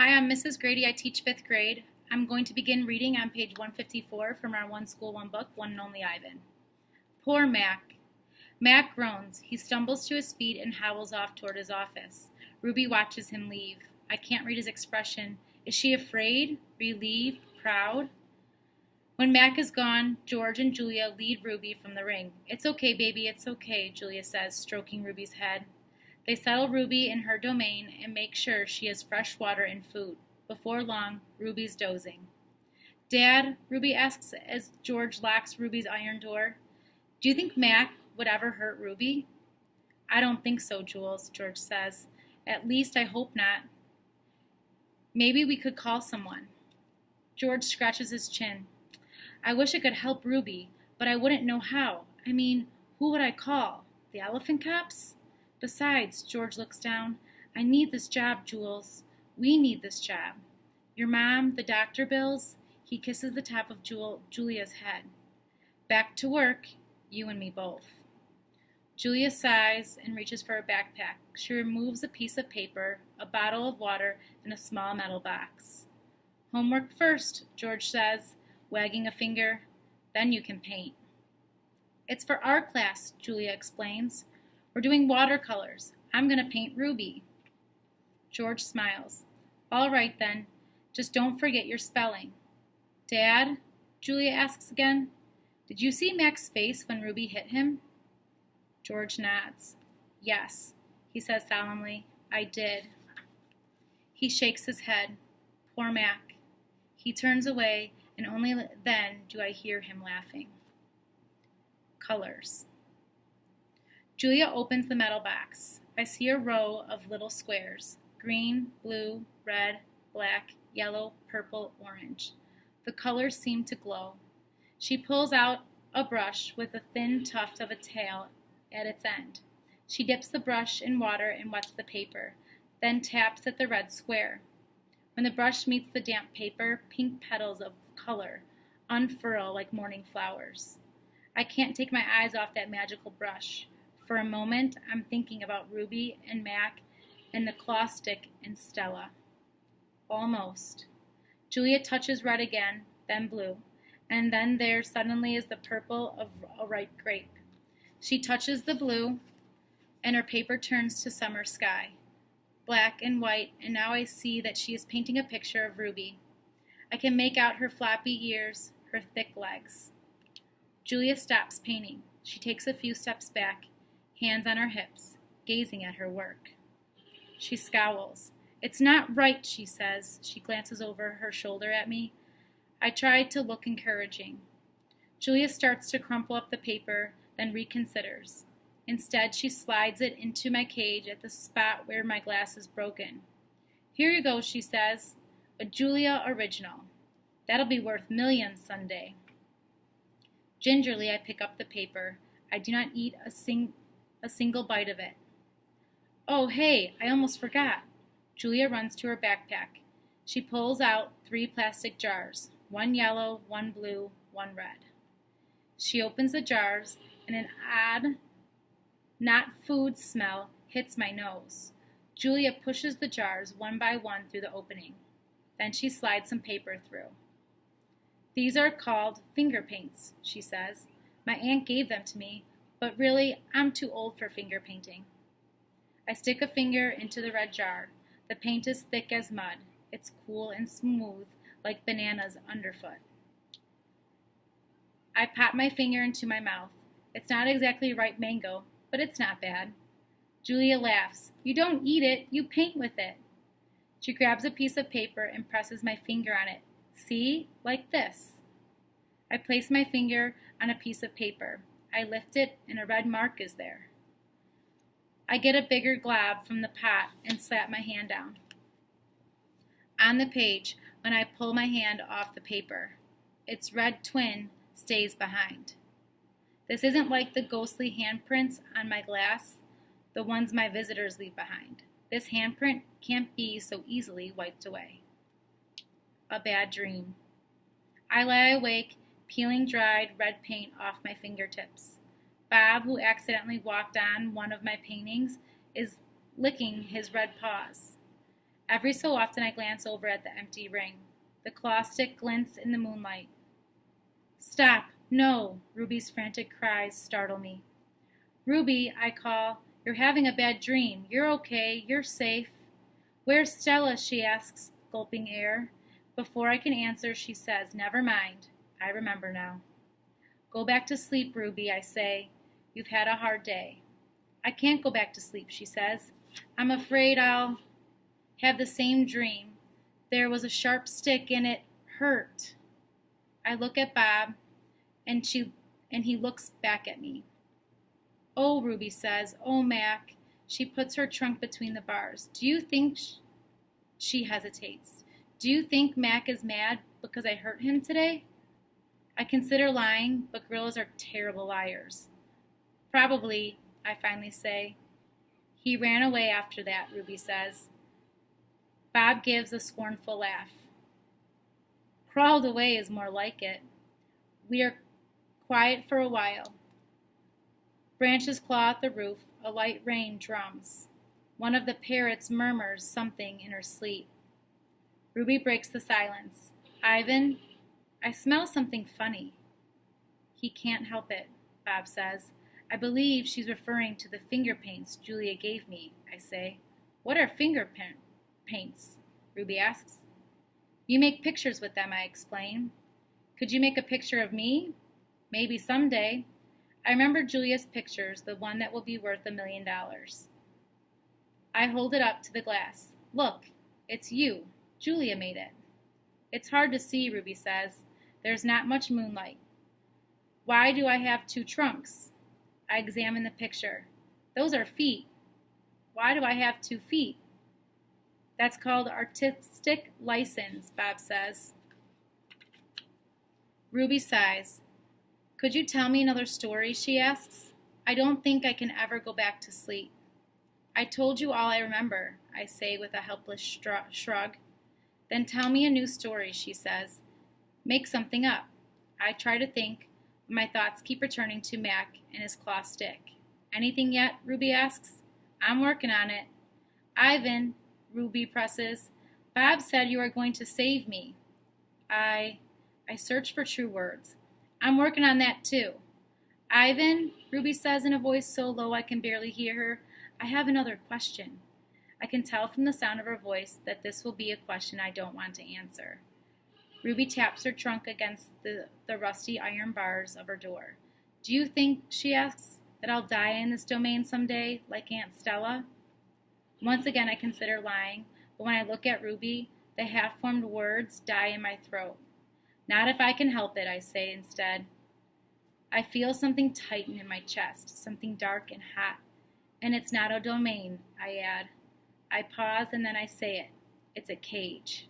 Hi, I'm Mrs. Grady. I teach 5th grade. I'm going to begin reading on page 154 from our One School, One Book, One and Only Ivan. Poor Mac. Mac groans. He stumbles to his feet and howls off toward his office. Ruby watches him leave. I can't read his expression. Is she afraid, relieved, proud? When Mac is gone, George and Julia lead Ruby from the ring. It's okay, baby, it's okay, Julia says, stroking Ruby's head. They settle Ruby in her domain and make sure she has fresh water and food. Before long, Ruby's dozing. Dad, Ruby asks as George locks Ruby's iron door, do you think Mac would ever hurt Ruby? I don't think so, Jules, George says. At least I hope not. Maybe we could call someone. George scratches his chin. I wish I could help Ruby, but I wouldn't know how. I mean, who would I call? The elephant cops? Besides, George looks down, I need this job, Jules. We need this job. Your mom, the doctor bills? He kisses the top of Julia's head. Back to work, you and me both. Julia sighs and reaches for her backpack. She removes a piece of paper, a bottle of water, and a small metal box. Homework first, George says, wagging a finger. Then you can paint. It's for our class, Julia explains. We're doing watercolors. I'm going to paint Ruby. George smiles. All right, then. Just don't forget your spelling. Dad? Julia asks again. Did you see Mac's face when Ruby hit him? George nods. Yes, he says solemnly. I did. He shakes his head. Poor Mac. He turns away, and only then do I hear him laughing. Colors. Julia opens the metal box. I see a row of little squares. Green, blue, red, black, yellow, purple, orange. The colors seem to glow. She pulls out a brush with a thin tuft of a tail at its end. She dips the brush in water and wets the paper, then taps at the red square. When the brush meets the damp paper, pink petals of color unfurl like morning flowers. I can't take my eyes off that magical brush. For a moment, I'm thinking about Ruby and Mac and the claw stick and Stella. Almost. Julia touches red again, then blue, and then there suddenly is the purple of a ripe grape. She touches the blue, and her paper turns to summer sky, black and white, and now I see that she is painting a picture of Ruby. I can make out her floppy ears, her thick legs. Julia stops painting. She takes a few steps back, hands on her hips, gazing at her work. She scowls. It's not right, she says. She glances over her shoulder at me. I try to look encouraging. Julia starts to crumple up the paper, then reconsiders. Instead, she slides it into my cage at the spot where my glass is broken. Here you go, she says. A Julia original. That'll be worth millions someday. Gingerly, I pick up the paper. I do not eat a single bite of it. Oh, hey, I almost forgot. Julia runs to her backpack. She pulls out 3 plastic jars, one yellow, one blue, one red. She opens the jars, and an odd, not food smell hits my nose. Julia pushes the jars one by one through the opening. Then she slides some paper through. These are called finger paints, she says. My aunt gave them to me, but really, I'm too old for finger painting. I stick a finger into the red jar. The paint is thick as mud. It's cool and smooth, like bananas underfoot. I pop my finger into my mouth. It's not exactly ripe mango, but it's not bad. Julia laughs. You don't eat it, you paint with it. She grabs a piece of paper and presses my finger on it. See? Like this. I place my finger on a piece of paper. I lift it, and a red mark is there. I get a bigger glob from the pot and slap my hand down. On the page, when I pull my hand off the paper, its red twin stays behind. This isn't like the ghostly handprints on my glass, the ones my visitors leave behind. This handprint can't be so easily wiped away. A bad dream. I lie awake, peeling dried red paint off my fingertips. Bob, who accidentally walked on one of my paintings, is licking his red paws. Every so often I glance over at the empty ring. The claw stick glints in the moonlight. Stop! No! Ruby's frantic cries startle me. Ruby, I call. You're having a bad dream. You're okay. You're safe. Where's Stella? She asks, gulping air. Before I can answer, she says, Never mind. I remember now. Go back to sleep, Ruby, I say. You've had a hard day. I can't go back to sleep, she says. I'm afraid I'll have the same dream. There was a sharp stick and it hurt. I look at Bob, and he looks back at me. Oh, Ruby says, oh, Mac. She puts her trunk between the bars. Do you think she hesitates? Do you think Mac is mad because I hurt him today? I consider lying, but gorillas are terrible liars. Probably, I finally say. He ran away after that, Ruby says. Bob gives a scornful laugh. Crawled away is more like it. We are quiet for a while. Branches claw at the roof. A light rain drums. One of the parrots murmurs something in her sleep. Ruby breaks the silence. Ivan, I smell something funny. He can't help it, Bob says. I believe she's referring to the finger paints Julia gave me, I say. What are finger paints? Ruby asks. You make pictures with them, I explain. Could you make a picture of me? Maybe someday. I remember Julia's pictures, the one that will be worth $1 million. I hold it up to the glass. Look, it's you. Julia made it. It's hard to see, Ruby says. There's not much moonlight. Why do I have 2 trunks? I examine the picture. Those are feet. Why do I have 2 feet? That's called artistic license, Bob says. Ruby sighs. Could you tell me another story, she asks. I don't think I can ever go back to sleep. I told you all I remember, I say with a helpless shrug. Then tell me a new story, she says. Make something up. I try to think, but my thoughts keep returning to Mac and his claw stick. Anything yet? Ruby asks. I'm working on it. Ivan, Ruby presses. Bob said you are going to save me. I search for true words. I'm working on that too. Ivan, Ruby says in a voice so low I can barely hear her, I have another question. I can tell from the sound of her voice that this will be a question I don't want to answer. Ruby taps her trunk against the rusty iron bars of her door. Do you think, she asks, that I'll die in this domain someday, like Aunt Stella? Once again I consider lying, but when I look at Ruby, the half-formed words die in my throat. Not if I can help it, I say instead. I feel something tighten in my chest, something dark and hot. And it's not a domain, I add. I pause and then I say it. It's a cage.